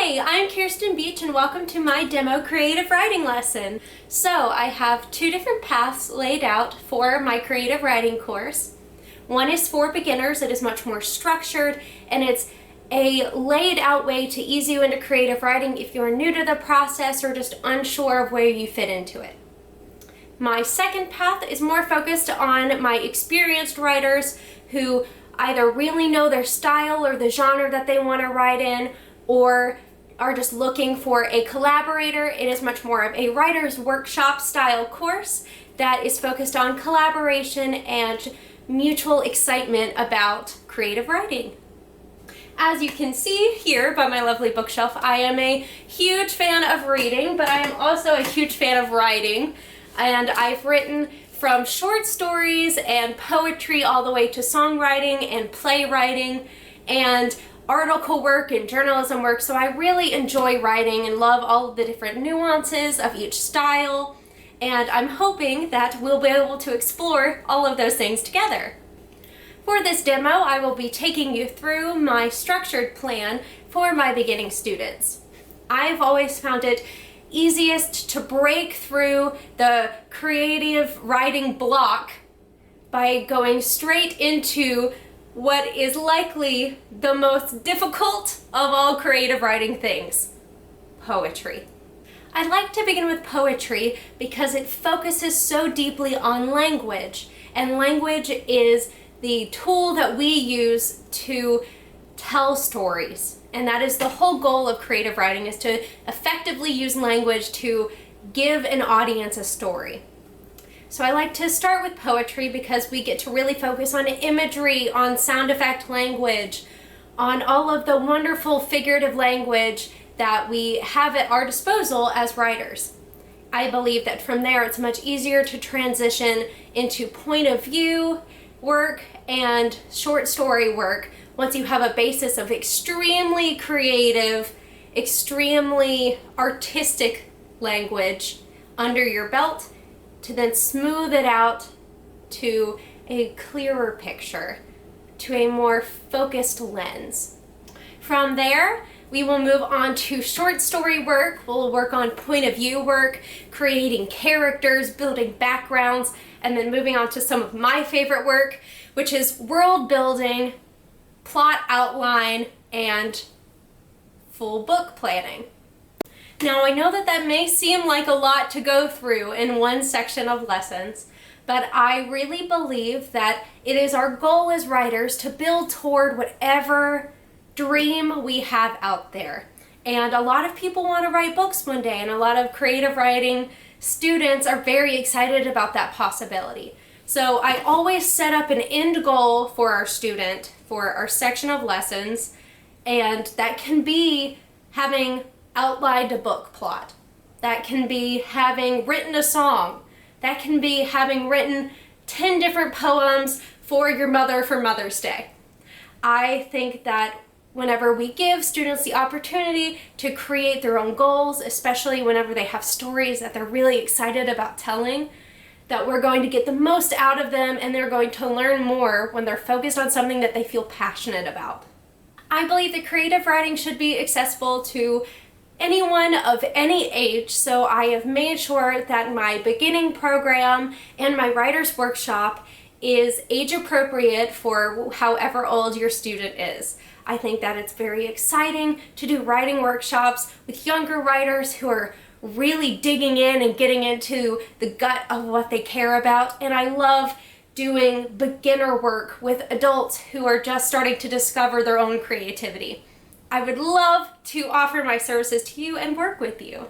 Hi, I'm Kirsten Beach and welcome to my demo creative writing lesson. So I have two different paths laid out for my creative writing course. One is for beginners. It is much more structured and it's a laid out way to ease you into creative writing if you're new to the process or just unsure of where you fit into it. My second path is more focused on my experienced writers who either really know their style or the genre that they want to write in, or are just looking for a collaborator. It is much more of a writer's workshop style course that is focused on collaboration and mutual excitement about creative writing. As you can see here by my lovely bookshelf, I am a huge fan of reading, but I am also a huge fan of writing. And I've written from short stories and poetry all the way to songwriting and playwriting and article work and journalism work, so I really enjoy writing and love all of the different nuances of each style, and I'm hoping that we'll be able to explore all of those things together. For this demo, I will be taking you through my structured plan for my beginning students. I've always found it easiest to break through the creative writing block by going straight into what is likely the most difficult of all creative writing things: poetry. I'd like to begin with poetry because it focuses so deeply on language, and language is the tool that we use to tell stories. And that is the whole goal of creative writing, is to effectively use language to give an audience a story. So I like to start with poetry because we get to really focus on imagery, on sound effect language, on all of the wonderful figurative language that we have at our disposal as writers. I believe that from there it's much easier to transition into point of view work and short story work once you have a basis of extremely creative, extremely artistic language under your belt, to then smooth it out to a clearer picture, to a more focused lens. From there, we will move on to short story work. We'll work on point of view work, creating characters, building backgrounds, and then moving on to some of my favorite work, which is world building, plot outline, and full book planning. Now, I know that that may seem like a lot to go through in one section of lessons, but I really believe that it is our goal as writers to build toward whatever dream we have out there. And a lot of people want to write books one day, and a lot of creative writing students are very excited about that possibility. So I always set up an end goal for our student, for our section of lessons, and that can be having outlined a book plot. That can be having written a song. That can be having written 10 different poems for your mother for Mother's Day. I think that whenever we give students the opportunity to create their own goals, especially whenever they have stories that they're really excited about telling, that we're going to get the most out of them and they're going to learn more when they're focused on something that they feel passionate about. I believe that creative writing should be accessible to anyone of any age, so I have made sure that my beginning program and my writer's workshop is age appropriate for however old your student is. I think that it's very exciting to do writing workshops with younger writers who are really digging in and getting into the gut of what they care about, and I love doing beginner work with adults who are just starting to discover their own creativity. I would love to offer my services to you and work with you.